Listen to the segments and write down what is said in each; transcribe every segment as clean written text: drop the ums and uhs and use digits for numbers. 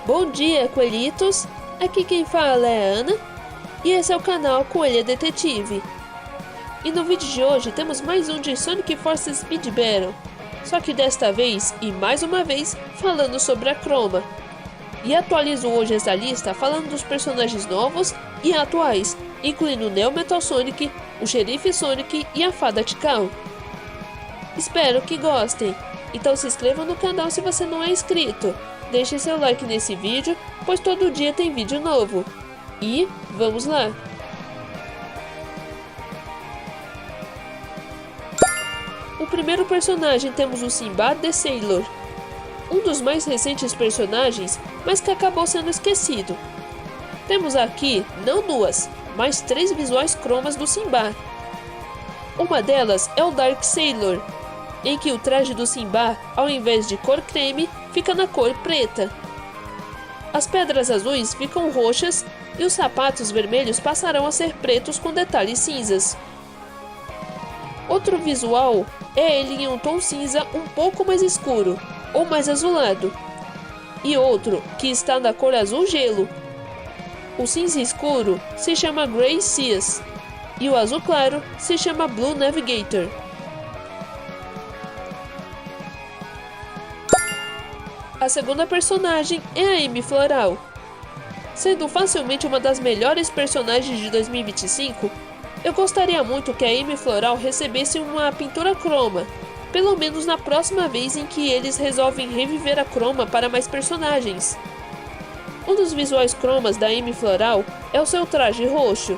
Bom dia, coelhitos! Aqui quem fala é a Ana e esse é o canal Coelha Detetive. E no vídeo de hoje temos mais um de Sonic Forces Speed Battle, só que desta vez, e mais uma vez, falando sobre a Chroma. E atualizo hoje essa lista falando dos personagens novos e atuais, incluindo o Neo Metal Sonic, o Xerife Sonic e a Fada Tikal. Espero que gostem, então se inscreva no canal se você não é inscrito. Deixe seu like nesse vídeo, pois todo dia tem vídeo novo. E vamos lá! O primeiro personagem temos o Sinbad the Sailor, um dos mais recentes personagens, mas que acabou sendo esquecido. Temos aqui, não duas, mas 3 visuais cromas do Sinbad. Uma delas é o Dark Sailor, em que o traje do Sinbad, ao invés de cor creme, fica na cor preta. As pedras azuis ficam roxas e os sapatos vermelhos passarão a ser pretos com detalhes cinzas. Outro visual é ele em um tom cinza um pouco mais escuro, ou mais azulado. E outro que está na cor azul gelo. O cinza escuro se chama Grey Seas e o azul claro se chama Blue Navigator. A segunda personagem é a Amy Floral. Sendo facilmente uma das melhores personagens de 2025, eu gostaria muito que a Amy Floral recebesse uma pintura croma, pelo menos na próxima vez em que eles resolvem reviver a croma para mais personagens. Um dos visuais cromas da Amy Floral é o seu traje roxo.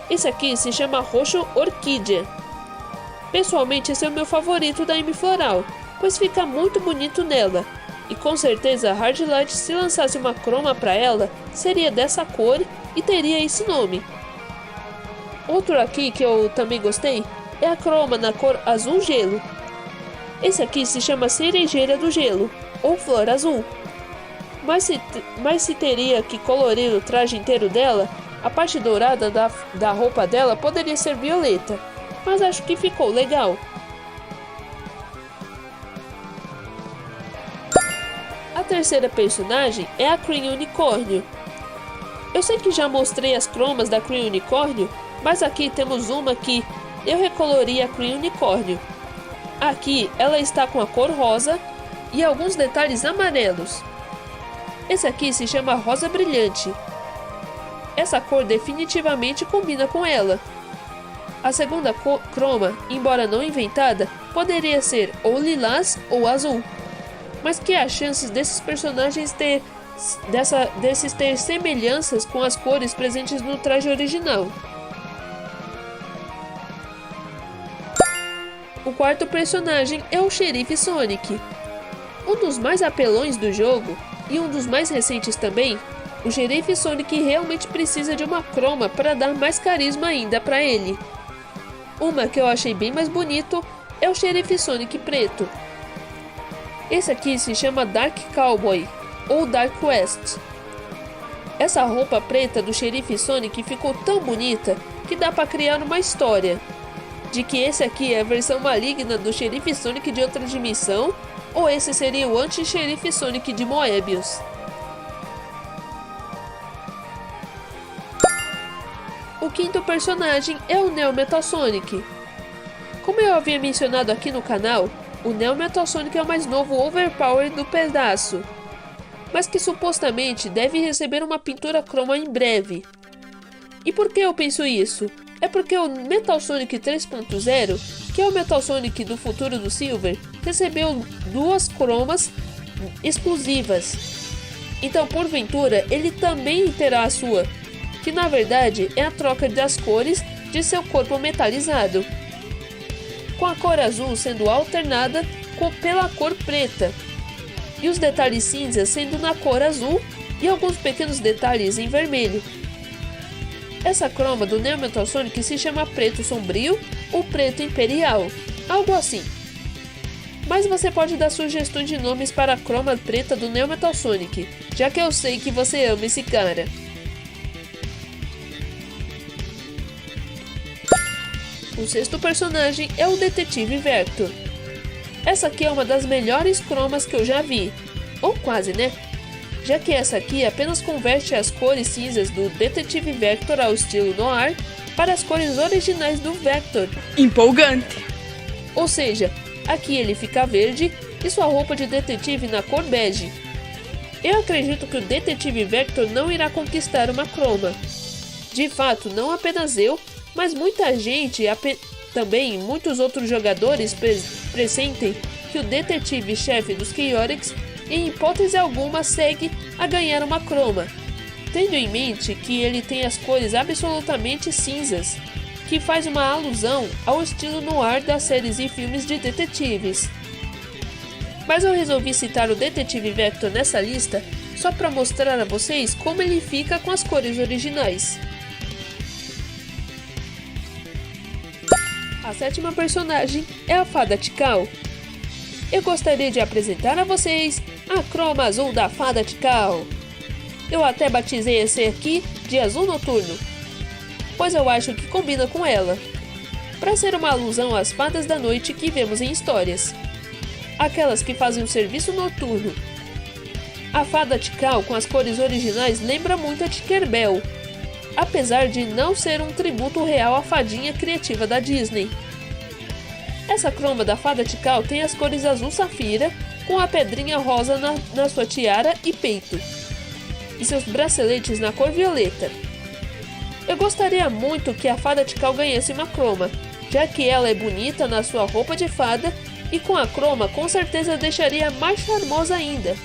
Esse aqui se chama Roxo Orquídea. Pessoalmente esse é o meu favorito da Amy Floral, pois fica muito bonito nela. E com certeza a Hard Light, se lançasse uma croma para ela, seria dessa cor e teria esse nome. Outro aqui que eu também gostei é a croma na cor azul gelo. Esse aqui se chama Cerejeira do Gelo, ou Flor Azul. Mas se teria que colorir o traje inteiro dela, a parte dourada da roupa dela poderia ser violeta, mas acho que ficou legal. A terceira personagem é a Cream Unicórnio. Eu sei que já mostrei as cromas da Cream Unicórnio, mas aqui temos uma que eu recolori a Cream Unicórnio. Aqui ela está com a cor rosa e alguns detalhes amarelos. Esse aqui se chama Rosa Brilhante. Essa cor definitivamente combina com ela. A segunda croma, embora não inventada, poderia ser ou lilás ou azul. Mas que há chances desses personagens ter semelhanças com as cores presentes no traje original. O quarto personagem é o Xerife Sonic. Um dos mais apelões do jogo, e um dos mais recentes também, o Xerife Sonic realmente precisa de uma croma para dar mais carisma ainda para ele. Uma que eu achei bem mais bonito é o Xerife Sonic preto. Esse aqui se chama Dark Cowboy, ou Dark West. Essa roupa preta do Xerife Sonic ficou tão bonita que dá para criar uma história de que esse aqui é a versão maligna do Xerife Sonic de outra dimensão, ou esse seria o anti-Xerife Sonic de Moebius. O quinto personagem é o Neo Metal Sonic. Como eu havia mencionado aqui no canal, o Neo Metal Sonic é o mais novo overpower do pedaço, mas que supostamente deve receber uma pintura croma em breve. E por que eu penso isso? É porque o Metal Sonic 3.0, que é o Metal Sonic do futuro do Silver, recebeu 2 cromas exclusivas. Então, porventura, ele também terá a sua, que na verdade é a troca das cores de seu corpo metalizado, com a cor azul sendo alternada pela cor preta, e os detalhes cinzas sendo na cor azul e alguns pequenos detalhes em vermelho. Essa croma do Neo Metal Sonic se chama Preto Sombrio ou Preto Imperial, algo assim. Mas você pode dar sugestões de nomes para a croma preta do Neo Metal Sonic, já que eu sei que você ama esse cara. O sexto personagem é o Detetive Vector. Essa aqui é uma das melhores cromas que eu já vi. Ou quase, né? já que essa aqui apenas converte as cores cinzas do Detetive Vector ao estilo noir para as cores originais do Vector. Empolgante! Ou seja, aqui ele fica verde e sua roupa de detetive na cor bege. Eu acredito que o Detetive Vector não irá conquistar uma croma. De fato, não apenas eu, mas muita gente, também muitos outros jogadores pressentem que o detetive-chefe dos Chaotix, em hipótese alguma, segue a ganhar uma croma, tendo em mente que ele tem as cores absolutamente cinzas, que faz uma alusão ao estilo noir das séries e filmes de detetives. Mas eu resolvi citar o Detetive Vector nessa lista só para mostrar a vocês como ele fica com as cores originais. A sétima personagem é a Fada Tikal. Eu gostaria de apresentar a vocês a croma azul da Fada Tikal. Eu até batizei esse aqui de azul noturno, pois eu acho que combina com ela, para ser uma alusão às fadas da noite que vemos em histórias, aquelas que fazem o serviço noturno. A Fada Tikal com as cores originais lembra muito a Tinkerbell, apesar de não ser um tributo real à fadinha criativa da Disney. Essa croma da Fada Tikal tem as cores azul safira, com a pedrinha rosa na sua tiara e peito, e seus braceletes na cor violeta. Eu gostaria muito que a Fada Tikal ganhasse uma croma, já que ela é bonita na sua roupa de fada, e com a croma com certeza deixaria mais charmosa ainda,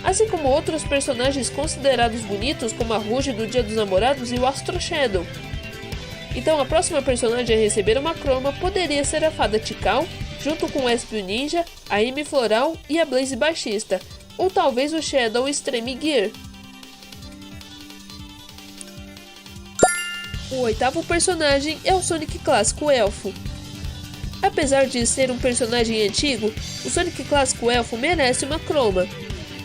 assim como outros personagens considerados bonitos como a Rouge do Dia dos Namorados e o Astro Shadow. Então a próxima personagem a receber uma croma poderia ser a Fada Tikal, junto com o Espio Ninja, a Amy Floral e a Blaze Baixista, ou talvez o Shadow Extreme Gear. O oitavo personagem é o Sonic Clássico Elfo. Apesar de ser um personagem antigo, o Sonic Clássico Elfo merece uma croma,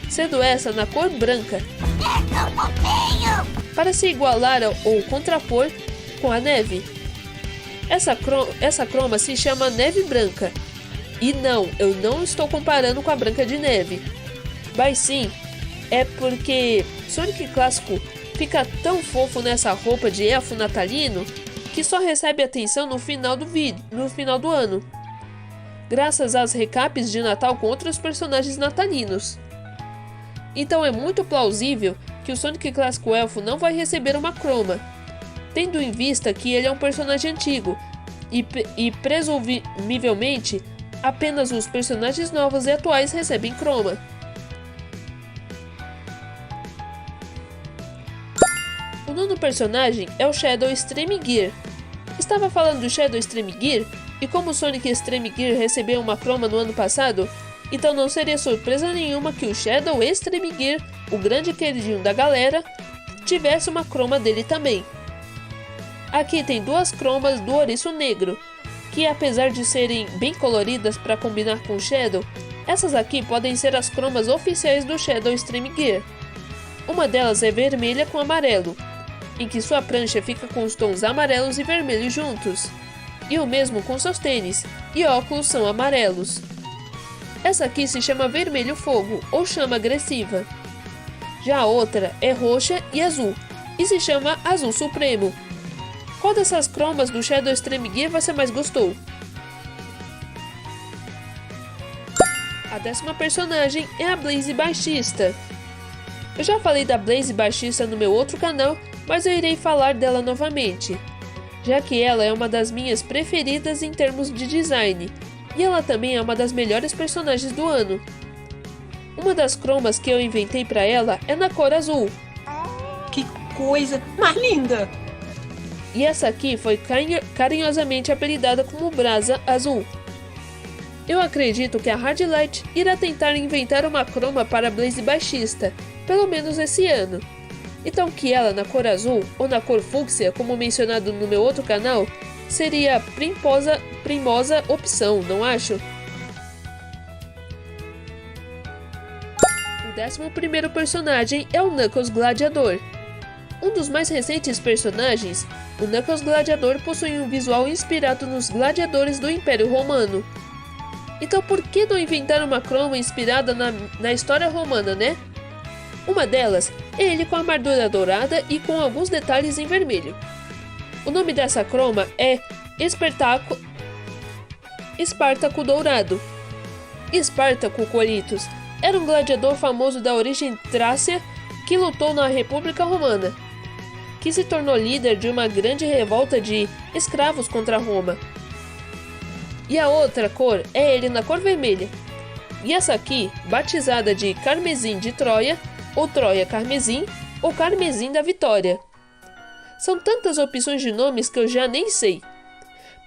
sendo essa na cor branca, para se igualar ou contrapor com a neve. Essa croma se chama Neve Branca. E não, eu não estou comparando com a Branca de Neve. Mas sim, é porque Sonic Clássico fica tão fofo nessa roupa de elfo natalino que só recebe atenção no final do ano, graças às recaps de Natal com outros personagens natalinos. Então é muito plausível que o Sonic Clássico Elfo não vai receber uma croma, tendo em vista que ele é um personagem antigo e presumivelmente apenas os personagens novos e atuais recebem croma. O nono personagem é o Shadow Extreme Gear. Estava falando do Shadow Extreme Gear, e como o Sonic Extreme Gear recebeu uma croma no ano passado, então não seria surpresa nenhuma que o Shadow Extreme Gear, o grande queridinho da galera, tivesse uma croma dele também. Aqui tem duas cromas do Ouriço Negro, que apesar de serem bem coloridas para combinar com o Shadow, essas aqui podem ser as cromas oficiais do Shadow Extreme Gear. Uma delas é vermelha com amarelo, em que sua prancha fica com os tons amarelos e vermelhos juntos, e o mesmo com seus tênis e óculos são amarelos. Essa aqui se chama Vermelho Fogo ou Chama Agressiva. Já a outra é roxa e azul, e se chama Azul Supremo. Qual dessas cromas do Shadow Extreme Gear você mais gostou? A décima personagem é a Blaze Baixista. Eu já falei da Blaze Baixista no meu outro canal, mas eu irei falar dela novamente, já que ela é uma das minhas preferidas em termos de design, e ela também é uma das melhores personagens do ano. Uma das cromas que eu inventei para ela é na cor azul. Que coisa mais linda! E essa aqui foi carinhosamente apelidada como Brasa Azul. Eu acredito que a Hardlight irá tentar inventar uma croma para Blaze Baixista, pelo menos esse ano. Então que ela na cor azul ou na cor fúcsia, como mencionado no meu outro canal, seria a primosa opção, não acho? O 11º personagem é o Knuckles Gladiador. Um dos mais recentes personagens, o Knuckles Gladiador possui um visual inspirado nos gladiadores do Império Romano. Então por que não inventar uma croma inspirada na história romana, né? Uma delas é ele com a armadura dourada e com alguns detalhes em vermelho. O nome dessa croma é Espartaco Dourado. Espartaco, Coelitos, era um gladiador famoso da origem trácia que lutou na República Romana, que se tornou líder de uma grande revolta de escravos contra Roma. E a outra cor é ele na cor vermelha. E essa aqui, batizada de Carmesim de Troia, ou Troia Carmesim, ou Carmesim da Vitória. São tantas opções de nomes que eu já nem sei.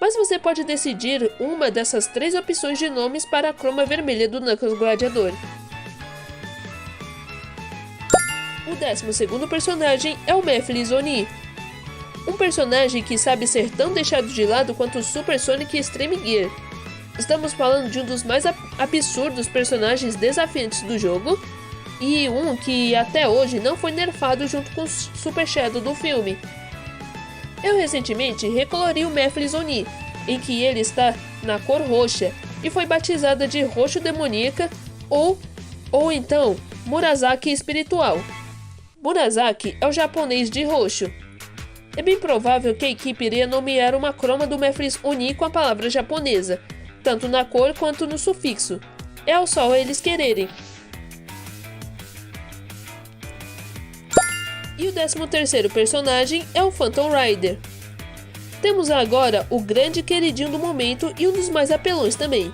Mas você pode decidir uma dessas 3 opções de nomes para a croma vermelha do Knuckles Gladiador. O 12º personagem é o Mephiles Oni. Um personagem que sabe ser tão deixado de lado quanto o Super Sonic Extreme Gear. Estamos falando de um dos mais absurdos personagens desafiantes do jogo, e um que até hoje não foi nerfado junto com o Super Shadow do filme. Eu recentemente recolori o Mephiles Oni, em que ele está na cor roxa, e foi batizada de Roxo Demoníaca ou então Murasaki Espiritual. Murasaki é o japonês de roxo. É bem provável que a equipe iria nomear uma croma do Mephiles Oni com a palavra japonesa, tanto na cor quanto no sufixo. É só eles quererem. E o 13º personagem é o Phantom Rider. Temos agora o grande queridinho do momento e um dos mais apelões também.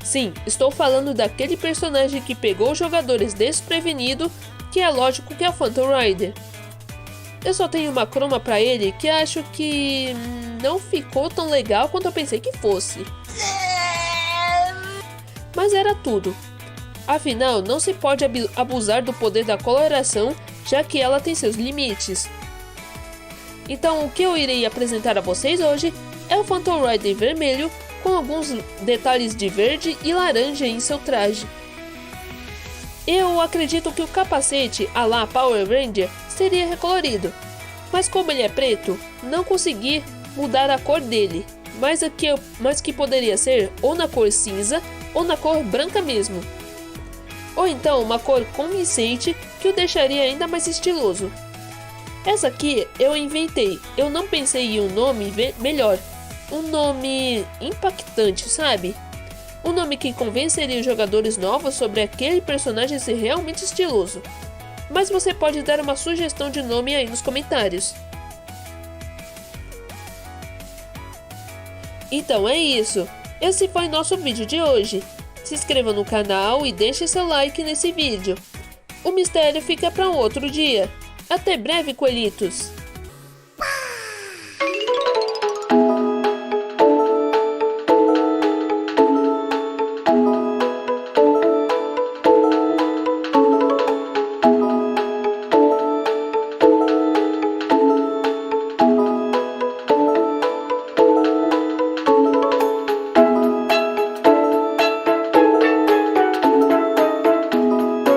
Sim, estou falando daquele personagem que pegou os jogadores desprevenidos, que é lógico que é o Phantom Rider. Eu só tenho uma croma pra ele que acho que não ficou tão legal quanto eu pensei que fosse. Mas era tudo. Afinal, não se pode abusar do poder da coloração, já que ela tem seus limites. Então o que eu irei apresentar a vocês hoje é o Phantom Rider vermelho, com alguns detalhes de verde e laranja em seu traje. Eu acredito que o capacete à la Power Ranger seria recolorido, mas como ele é preto, não consegui mudar a cor dele, mas que poderia ser ou na cor cinza ou na cor branca mesmo. Ou então uma cor convincente que o deixaria ainda mais estiloso. Essa aqui eu inventei, eu não pensei em um nome melhor, um nome impactante, sabe? Um nome que convenceria os jogadores novos sobre aquele personagem ser realmente estiloso. Mas você pode dar uma sugestão de nome aí nos comentários. Então é isso, esse foi nosso vídeo de hoje. Se inscreva no canal e deixe seu like nesse vídeo. O mistério fica para um outro dia. Até breve, coelhitos!